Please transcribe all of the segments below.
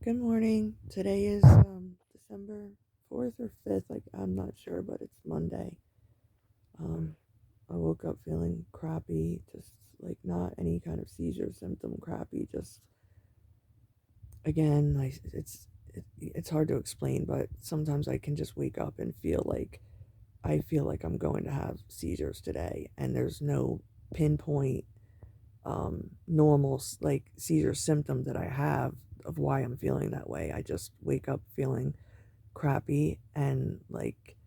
Good morning. Today is December 4th or 5th. Like I'm not sure, but it's Monday. Um I woke up feeling crappy, just like not any kind of seizure symptom crappy, just again, it's hard to explain, but sometimes I can just wake up and feel like I'm going to have seizures today, and there's no pinpoint normal like seizure symptom that I have of why I'm feeling that way. I just wake up feeling crappy and like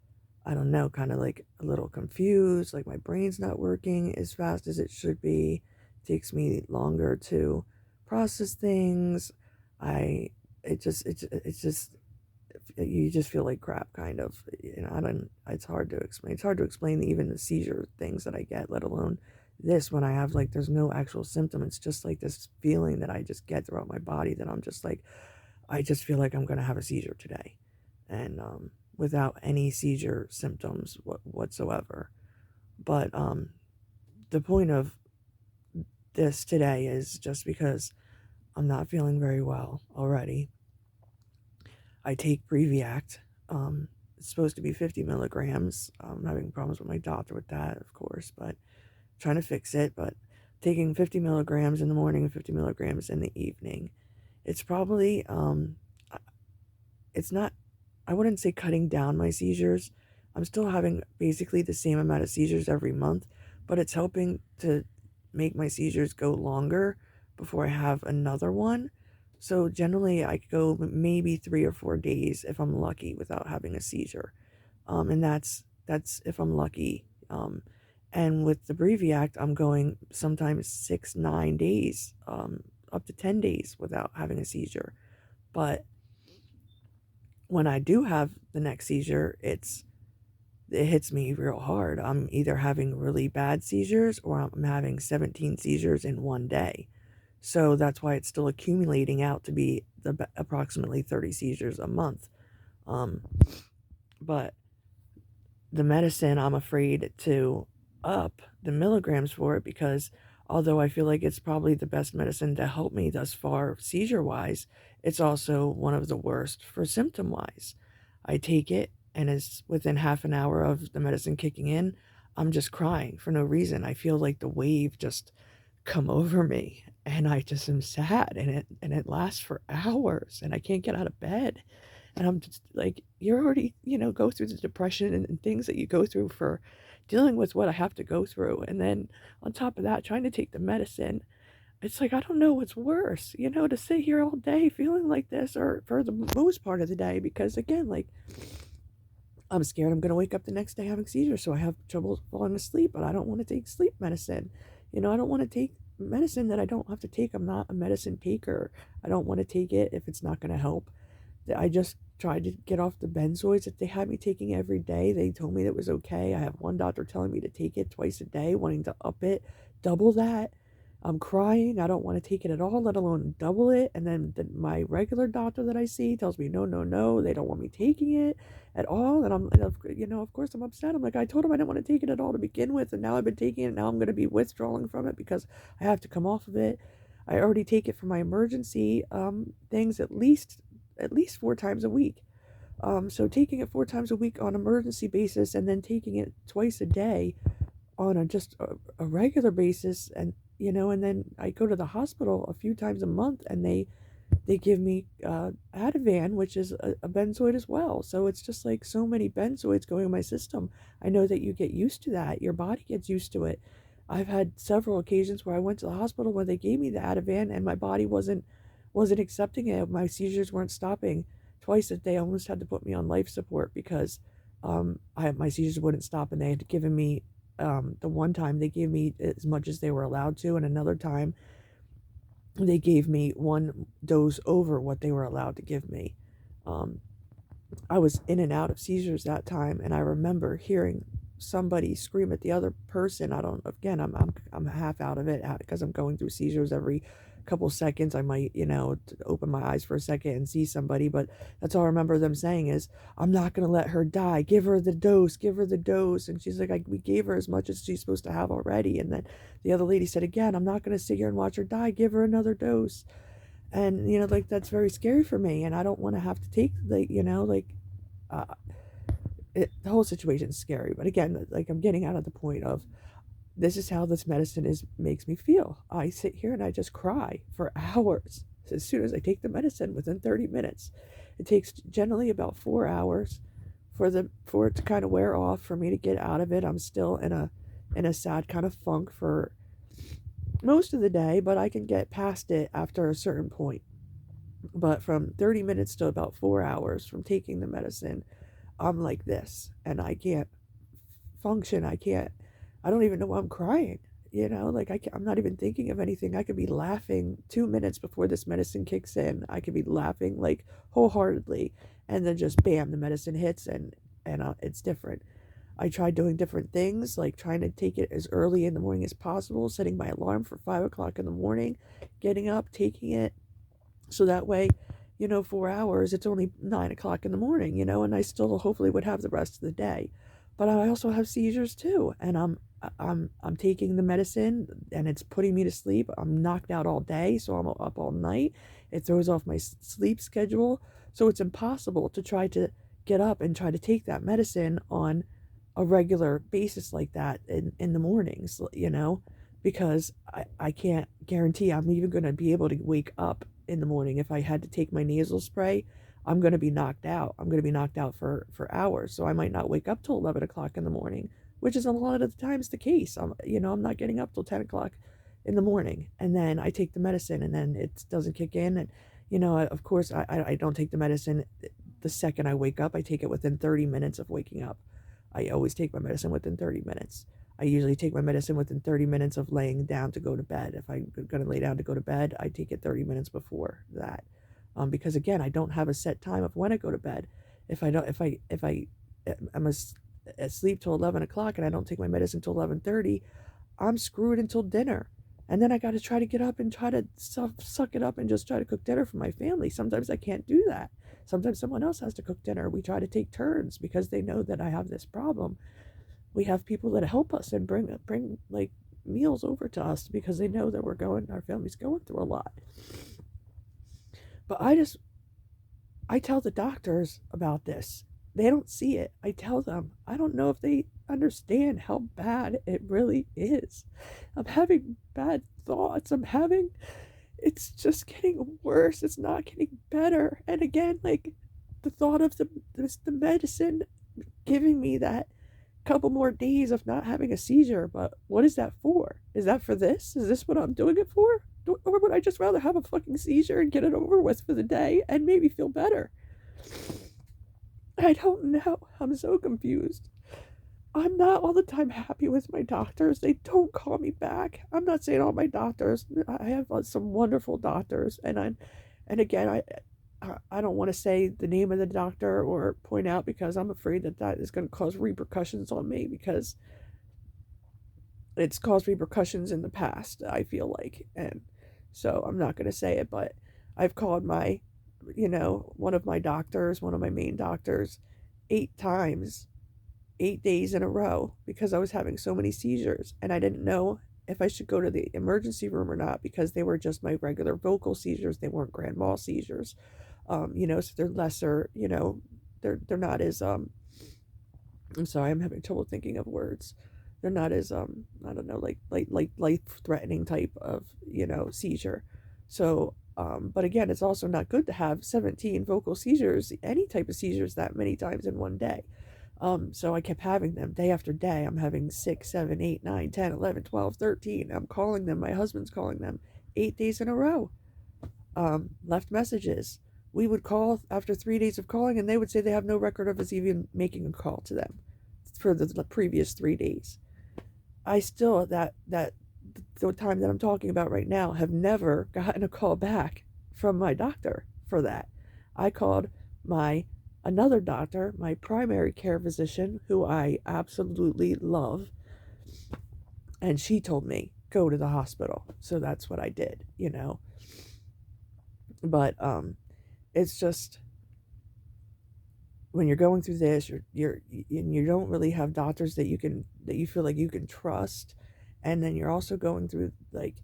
I don't know, kind of like a little confused, like my brain's not working as fast as it should be. It takes me longer to process things. I it's just you just feel like crap kind of. I don't it's hard to explain. It's hard to explain even the seizure things that I get, let alone this when I have like there's no actual symptom. It's just like this feeling that I just get throughout my body that I'm just like I just feel like I'm going to have a seizure today, and without any seizure symptoms whatsoever. But the point of this today is just because I'm not feeling very well already. I take Breviact. It's supposed to be 50 milligrams. I'm having problems with my doctor with that, of course, but trying to fix it. But taking 50 milligrams in the morning and 50 milligrams in the evening. It's probably it's not, I wouldn't say cutting down my seizures. I'm still having basically the same amount of seizures every month, but it's helping to make my seizures go longer before I have another one. So generally, I go maybe 3 or 4 days if I'm lucky without having a seizure, and that's if I'm lucky. And with the Breviact, I'm going sometimes 6, 9 days, up to 10 days without having a seizure. But when I do have the next seizure, it hits me real hard. I'm either having really bad seizures or I'm having 17 seizures in one day. So that's why it's still accumulating out to be approximately 30 seizures a month. Um, but the medicine, I'm afraid to up the milligrams for it because although I feel like it's probably the best medicine to help me thus far seizure wise, it's also one of the worst for symptom wise. I take it, and it's within half an hour of the medicine kicking in, I'm just crying for no reason. I feel like the wave just come over me and I just am sad, and it lasts for hours and I can't get out of bed. And I'm just like, you're already, go through the depression and things that you go through for dealing with what I have to go through. And then on top of that, trying to take the medicine, it's like, I don't know what's worse, to sit here all day feeling like this or for the most part of the day. Because again, like, I'm scared I'm going to wake up the next day having seizures. So I have trouble falling asleep, but I don't want to take sleep medicine. I don't want to take medicine that I don't have to take. I'm not a medicine taker. I don't want to take it if it's not going to help. I just tried to get off the benzoids that they had me taking every day. They told me that was okay. I have one doctor telling me to take it twice a day, wanting to up it, double that. I'm crying. I don't want to take it at all, let alone double it. And then my regular doctor that I see tells me, no, no, no, they don't want me taking it at all. And of course, I'm upset. I'm like, I told him I didn't want to take it at all to begin with. And now I've been taking it. Now I'm going to be withdrawing from it because I have to come off of it. I already take it for my emergency things at least 4 times a week. So taking it 4 times a week on emergency basis and then taking it twice a day on a regular basis, and then I go to the hospital a few times a month and they give me Ativan, which is a benzoid as well. So it's just like so many benzoids going in my system. I know that you get used to that. Your body gets used to it. I've had several occasions where I went to the hospital where they gave me the Ativan and my body wasn't accepting it. My seizures weren't stopping. Twice that they almost had to put me on life support because my seizures wouldn't stop, and they had given me the one time they gave me as much as they were allowed to, and another time they gave me one dose over what they were allowed to give me. Um, I was in and out of seizures that time, and I remember hearing somebody scream at the other person. I don't. Again, I'm half out of it because I'm going through seizures every couple seconds. I might open my eyes for a second and see somebody, but that's all I remember them saying is, "I'm not gonna let her die. Give her the dose. Give her the dose." And she's like, "We gave her as much as she's supposed to have already." And then the other lady said again, "I'm not gonna sit here and watch her die. Give her another dose." And, like, that's very scary for me. And I don't want to have to take, like, uh, the whole situation is scary. But again, like, I'm getting out of the point of this is how this medicine is makes me feel. I sit here and I just cry for hours as soon as I take the medicine within 30 minutes. It takes generally about 4 hours for it to kind of wear off, for me to get out of it. I'm still in a sad kind of funk for most of the day, but I can get past it after a certain point. But from 30 minutes to about 4 hours from taking the medicine, I'm like this, and I can't function. I don't even know why I'm crying. Like, I'm not even thinking of anything. I could be laughing 2 minutes before this medicine kicks in. I could be laughing like wholeheartedly, and then just bam, the medicine hits, and it's different. I tried doing different things, like trying to take it as early in the morning as possible, setting my alarm for 5 o'clock in the morning, getting up, taking it, so that way, 4 hours, it's only 9 o'clock in the morning, and I still hopefully would have the rest of the day. But I also have seizures too, and I'm taking the medicine and it's putting me to sleep. I'm knocked out all day, so I'm up all night. It throws off my sleep schedule, so it's impossible to try to get up and try to take that medicine on a regular basis like that in the mornings, because I can't guarantee I'm even going to be able to wake up in the morning. If I had to take my nasal spray, I'm going to be knocked out. I'm going to be knocked out for hours. So I might not wake up till 11 o'clock in the morning, which is a lot of the times the case. I'm not getting up till 10 o'clock in the morning. And then I take the medicine and then it doesn't kick in. And, of course, I don't take the medicine the second I wake up. I take it within 30 minutes of waking up. I always take my medicine within 30 minutes. I usually take my medicine within 30 minutes of laying down to go to bed. If I'm going to lay down to go to bed, I take it 30 minutes before that. Because again, I don't have a set time of when I go to bed. If I don't, if I am asleep till 11 o'clock and I don't take my medicine till 11:30, I'm screwed until dinner. And then I got to try to get up and try to suck it up and just try to cook dinner for my family. Sometimes I can't do that. Sometimes someone else has to cook dinner. We try to take turns because they know that I have this problem. We have people that help us and bring like meals over to us because they know that our family's going through a lot. But I tell the doctors about this. They don't see it. I tell them. I don't know if they understand how bad it really is. I'm having bad thoughts. It's just getting worse. It's not getting better. And again, like, the thought of the medicine giving me that couple more days of not having a seizure. But what is that for? Is that for this? Is this what I'm doing it for? Or would I just rather have a fucking seizure and get it over with for the day and maybe feel better? I don't know. I'm so confused. I'm not all the time happy with my doctors. They don't call me back. I'm not saying all my doctors. I have some wonderful doctors, and again, I don't want to say the name of the doctor or point out because I'm afraid that is going to cause repercussions on me because it's caused repercussions in the past, I feel like. And so I'm not going to say it, but I've called one of my doctors, one of my main doctors, 8 times, 8 days in a row because I was having so many seizures. And I didn't know if I should go to the emergency room or not because they were just my regular vocal seizures. They weren't grand mal seizures. So they're lesser, they're not as, I'm sorry, I'm having trouble thinking of words. They're not as I don't know, like life threatening type of, seizure. So but again, it's also not good to have 17 vocal seizures, any type of seizures that many times in one day. So I kept having them day after day. I'm having 6, 7, 8, 9, 10, 11, 12, 13. I'm calling them. My husband's calling them 8 days in a row. Left messages. We would call after 3 days of calling, and they would say they have no record of us even making a call to them for the previous 3 days. I still, the time that I'm talking about right now, have never gotten a call back from my doctor for that. I called my another doctor, my primary care physician, who I absolutely love, and she told me go to the hospital. So that's what I did. But it's just when you're going through this, and you don't really have doctors that you feel like you can trust, and then you're also going through, like,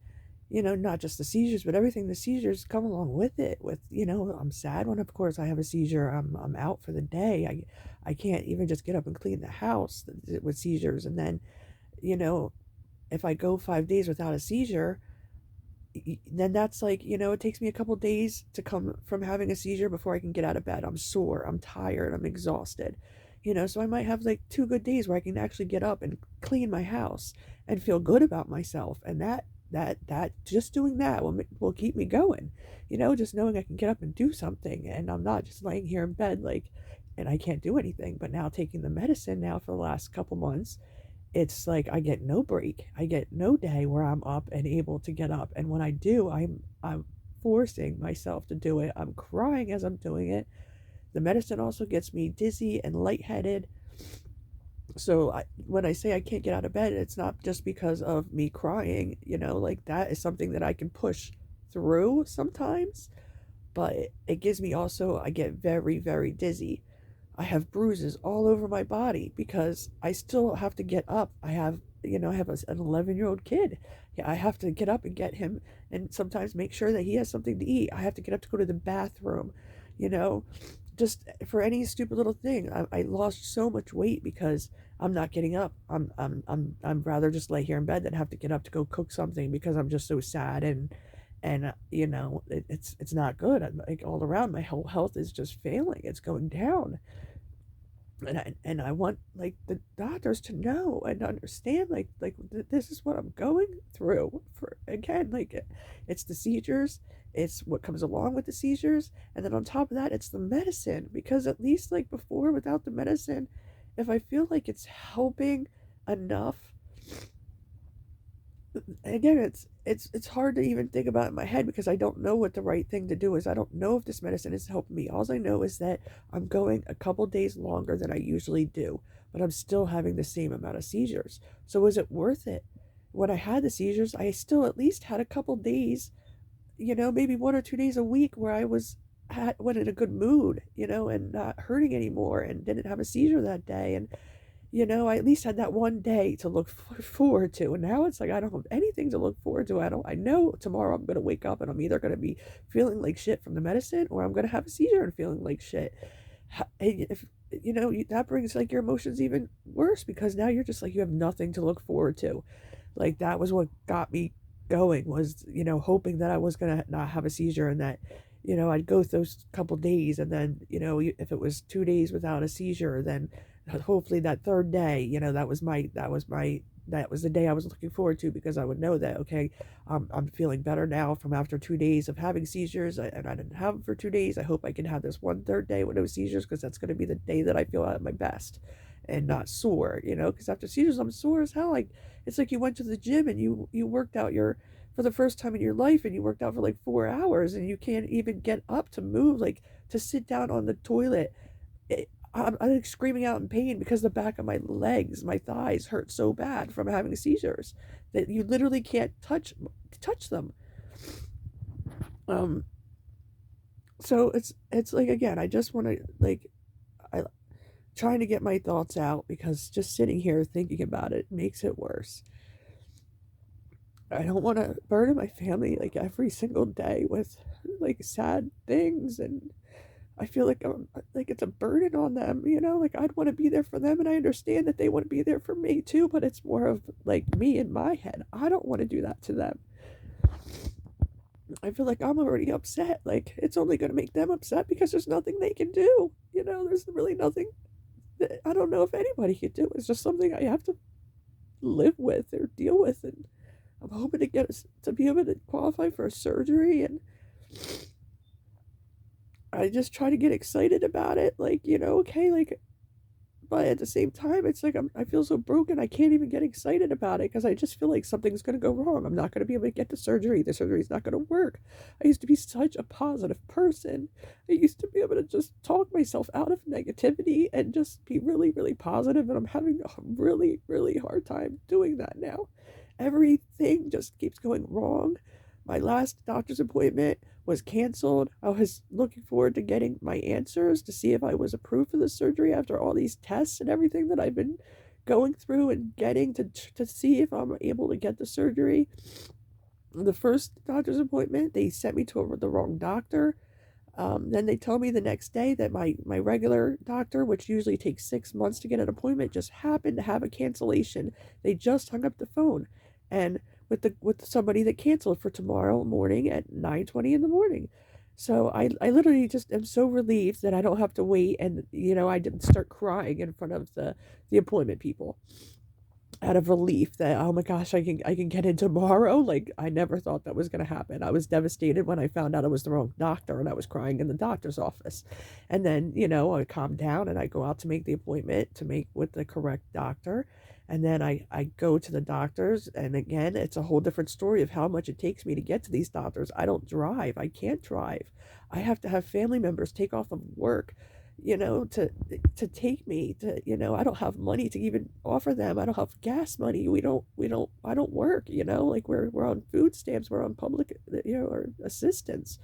not just the seizures, but everything the seizures come along with it. I'm sad when, of course, I have a seizure. I'm out for the day. I can't even just get up and clean the house with seizures. And then, you know, if I go 5 days without a seizure, then that's like, it takes me a couple days to come from having a seizure before I can get out of bed. I'm sore, I'm tired, I'm exhausted. So I might have like 2 good days where I can actually get up and clean my house and feel good about myself. And that just doing that will keep me going. Just knowing I can get up and do something, and I'm not just laying here in bed like, and I can't do anything. But now taking the medicine now for the last couple months, it's like I get no break. I get no day where I'm up and able to get up. And when I do, I'm forcing myself to do it. I'm crying as I'm doing it. The medicine also gets me dizzy and lightheaded. So when I say I can't get out of bed, it's not just because of me crying, like that is something that I can push through sometimes, but it gives me also, I get very, very dizzy. I have bruises all over my body because I still have to get up. I have an 11-year-old kid. Yeah, I have to get up and get him and sometimes make sure that he has something to eat. I have to get up to go to the bathroom, you know, just for any stupid little thing. I lost so much weight because I'm not getting up. I'm rather just lay here in bed than have to get up to go cook something because I'm just so sad it's not good. I'm like all around my whole health is just failing. It's going down, and I want like the doctors to know and understand this is what I'm going through for again it's the seizures, it's what comes along with the seizures, and then on top of that it's the medicine, because at least like before without the medicine, if I feel like it's helping enough, again it's hard to even think about in my head because I don't know what the right thing to do is. I don't know if this medicine is helping me. All I know is that I'm going a couple days longer than I usually do, but I'm still having the same amount of seizures. So is it worth it? When I had the seizures, I still at least had a couple days, maybe 1 or 2 days a week where went in a good mood, and not hurting anymore and didn't have a seizure that day. And I at least had that one day to look forward to. And now it's like I don't have anything to look forward to. I know tomorrow I'm going to wake up and I'm either going to be feeling like shit from the medicine or I'm going to have a seizure and feeling like shit. If that brings like your emotions even worse because now you're just like you have nothing to look forward to. Like that was what got me going, was hoping that I was going to not have a seizure and that I'd go those couple days, and then if it was 2 days without a seizure, then hopefully that third day, that was the day I was looking forward to, because I would know that, okay, I'm feeling better now from after 2 days of having seizures, and I didn't have them for 2 days. I hope I can have this one third day with no seizures, because that's going to be the day that I feel at my best and not sore, because after seizures I'm sore as hell. Like it's like you went to the gym and you worked out for the first time in your life, and you worked out for like 4 hours and you can't even get up to move, like to sit down on the toilet. I'm like screaming out in pain because the back of my legs, my thighs hurt so bad from having seizures that you literally can't touch them. Um, so it's like, again, I just want to I trying to get my thoughts out because just sitting here thinking about it makes it worse. I don't want to burden my family like every single day with like sad things, and I feel like it's a burden on them, like I'd want to be there for them, and I understand that they want to be there for me too, but it's more of like me in my head. I don't want to do that to them. I feel like I'm already upset. Like it's only going to make them upset because there's nothing they can do. There's really nothing that I don't know if anybody could do. It's just something I have to live with or deal with, and I'm hoping to be able to qualify for a surgery, and I just try to get excited about it, like, okay, like, but at the same time, it's like I feel so broken. I can't even get excited about it because I just feel like something's going to go wrong. I'm not going to be able to get the surgery. The surgery's not going to work. I used to be such a positive person. I used to be able to just talk myself out of negativity and just be really, really positive, and I'm having a really, really hard time doing that now. Everything just keeps going wrong. My last doctor's appointment was canceled. I was looking forward to getting my answers to see if I was approved for the surgery after all these tests and everything that I've been going through and getting to see if I'm able to get the surgery. The first doctor's appointment, they sent me to the wrong doctor. Then they tell me the next day that my regular doctor, which usually takes 6 months to get an appointment, just happened to have a cancellation. They just hung up the phone, and with somebody that canceled for tomorrow morning at 9:20 in the morning. So I literally just am so relieved that I don't have to wait, and I didn't start crying in front of the appointment people out of relief that, oh my gosh, I can get in tomorrow. Like, I never thought that was going to happen. I was devastated when I found out it was the wrong doctor, and I was crying in the doctor's office. And then I calm down and I go out to make the appointment to make with the correct doctor. And then I go to the doctors, and again, it's a whole different story of how much it takes me to get to these doctors. I don't drive. I can't drive. I have to have family members take off of work, to take me to, I don't have money to even offer them. I don't have gas money. We don't I don't work, like we're on food stamps, we're on public, or assistance.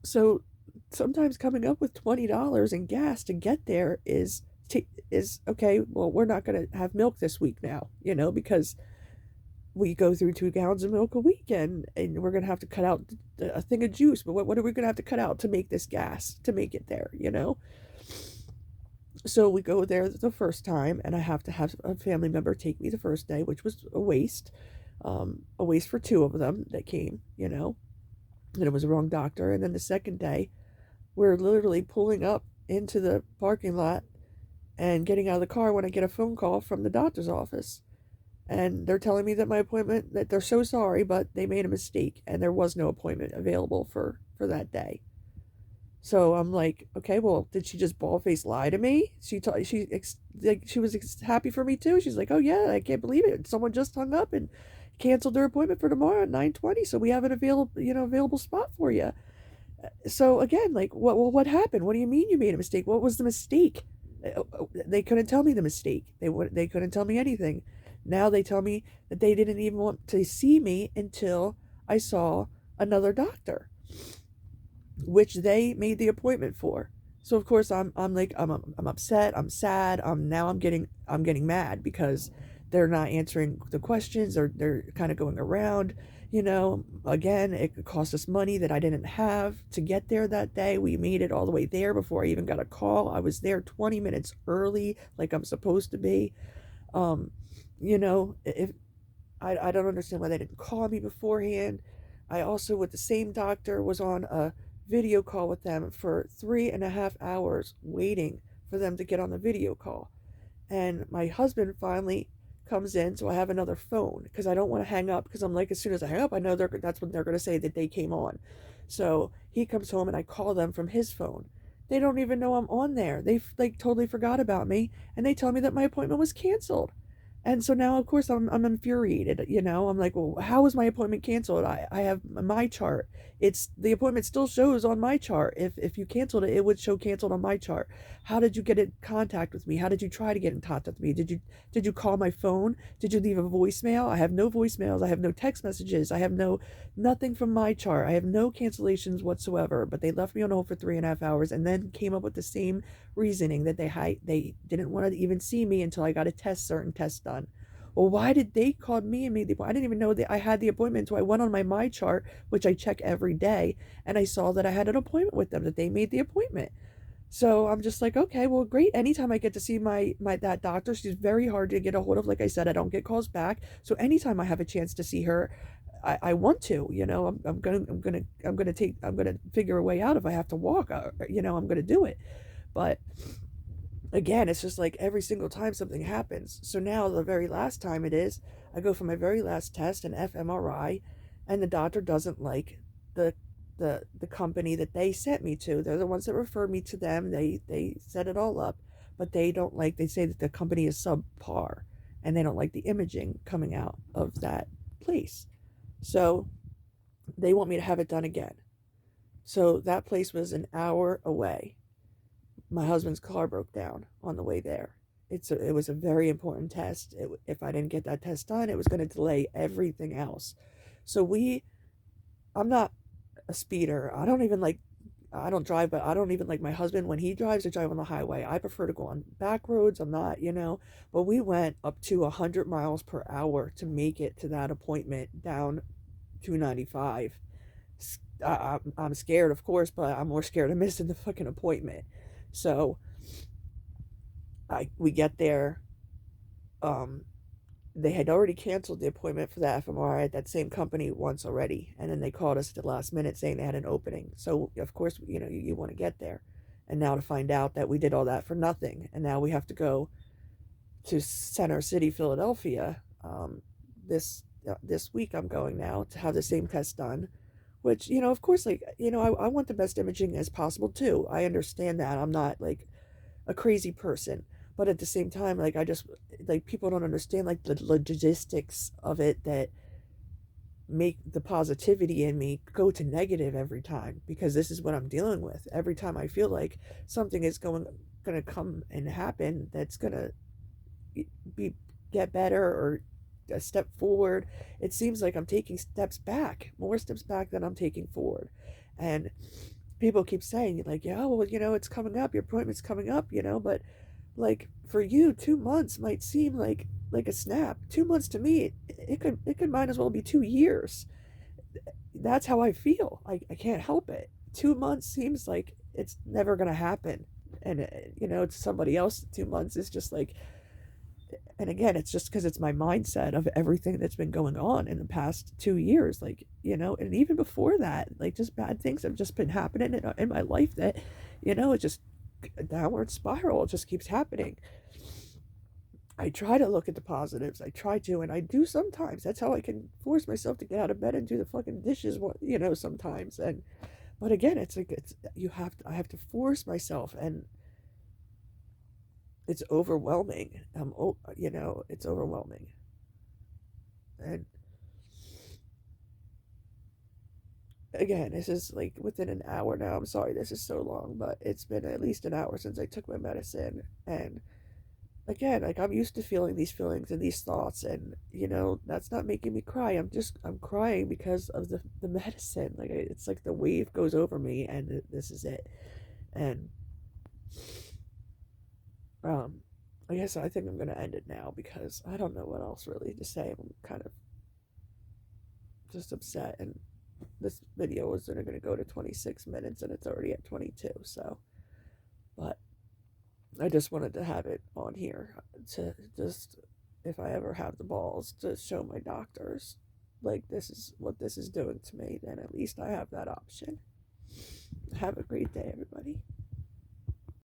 So sometimes coming up with $20 in gas to get there is okay. Well, we're not going to have milk this week now, because we go through 2 gallons of milk a week, and we're going to have to cut out a thing of juice. But what are we going to have to cut out to make this gas, to make it there? So we go there the first time, and I have to have a family member take me the first day, which was a waste for two of them that came. And it was the wrong doctor. And then the second day, we're literally pulling up into the parking lot and getting out of the car when I get a phone call from the doctor's office. And they're telling me that my appointment, that they're so sorry, but they made a mistake and there was no appointment available for that day. So I'm like, okay, well, did she just bald-faced lie to me? She was happy for me too. She's like, oh yeah, I can't believe it. Someone just hung up and canceled their appointment for tomorrow at 9:20, so we have an available spot for you. So again, like, what happened? What do you mean you made a mistake? What was the mistake? They couldn't tell me the mistake. They couldn't tell me anything. Now they tell me that they didn't even want to see me until I saw another doctor, which they made the appointment for. So of course I'm upset, I'm sad, I'm getting mad because they're not answering the questions, or they're kind of going around. Again, it could cost us money that I didn't have to get there that day. We made it all the way there before I even got a call. I was there 20 minutes early, like I'm supposed to be. If I don't understand why they didn't call me beforehand. I also, with the same doctor, was on a video call with them for 3.5 hours waiting for them to get on the video call. And my husband finally comes in, so I have another phone because I don't want to hang up, because I'm like, as soon as I hang up, I know that's when they're going to say that they came on. So he comes home and I call them from his phone. They don't even know I'm on there. They like totally forgot about me, and they tell me that my appointment was canceled. And so now, of course, I'm infuriated. I'm like, well, how was my appointment canceled? I have my chart. The appointment still shows on my chart. If you canceled it, it would show canceled on my chart. How did you get in contact with me? How did you try to get in contact with me? Did you call my phone? Did you leave a voicemail? I have no voicemails. I have no text messages. I have nothing from my chart. I have no cancellations whatsoever. But they left me on hold for 3.5 hours, and then came up with the same reasoning that they didn't want to even see me until I got a certain test done. Well, why did they call me and made the appointment? I didn't even know that I had the appointment, so I went on my chart, which I check every day, and I saw that I had an appointment with them, that they made the appointment. So I'm just like, okay, well, great. Anytime I get to see my that doctor, she's very hard to get a hold of. Like I said, I don't get calls back. So anytime I have a chance to see her, I want to. I'm gonna figure a way out. If I have to walk, I'm gonna do it. But again, it's just like every single time something happens. So now the very last time I go for my very last test, an fMRI, and the doctor doesn't like the the company that they sent me to. They're the ones that referred me to them. They set it all up, but they say that the company is subpar, and they don't like the imaging coming out of that place. So they want me to have it done again. So that place was an hour away. My husband's car broke down on the way there. It was a very important test. If I didn't get that test done, it was going to delay everything else. So I'm not a speeder. I don't even like I don't drive, but I don't even like my husband when he drives to drive on the highway. I prefer to go on back roads. I'm not, but we went up to 100 miles per hour to make it to that appointment down 295. I'm scared, of course, but I'm more scared of missing the fucking appointment. So we get there. Um, they had already canceled the appointment for the fMRI at that same company once already, and then they called us at the last minute saying they had an opening. So of course, you want to get there, and now to find out that we did all that for nothing, and now we have to go to Center City, Philadelphia. This week I'm going now to have the same test done, which of course, like I want the best imaging as possible too. I understand that. I'm not like a crazy person, but at the same time, like I just like people don't understand like the logistics of it that make the positivity in me go to negative every time, because this is what I'm dealing with every time I feel like something is going to come and happen that's going to be get better or a step forward. It seems like I'm taking steps back, more steps back than I'm taking forward. And people keep saying like, yeah, well, it's coming up, your appointment's coming up, but like for you 2 months might seem like a snap. 2 months to me, it could might as well be 2 years. That's how I feel. I can't help it. 2 months seems like it's never gonna happen, and it's somebody else. 2 months is just like, and again, it's just because it's my mindset of everything that's been going on in the past 2 years, like and even before that, like just bad things have just been happening in my life that it just a downward spiral. It just keeps happening. I try to look at the positives. I try to, and I do sometimes. That's how I can force myself to get out of bed and do the fucking dishes, sometimes. And but again, it's like I have to force myself, and it's overwhelming. It's overwhelming. And again, this is like within an hour now. I'm sorry this is so long, but it's been at least an hour since I took my medicine, and again, like I'm used to feeling these feelings and these thoughts, and that's not making me cry. I'm crying because of the medicine. Like it's like the wave goes over me, and this is it. And um I guess I think I'm gonna end it now because I don't know what else really to say. I'm kind of just upset, and this video was only gonna go to 26 minutes, and it's already at 22. So, but I just wanted to have it on here to just, if I ever have the balls to show my doctors, like, this is what this is doing to me, then at least I have that option. Have a great day, everybody.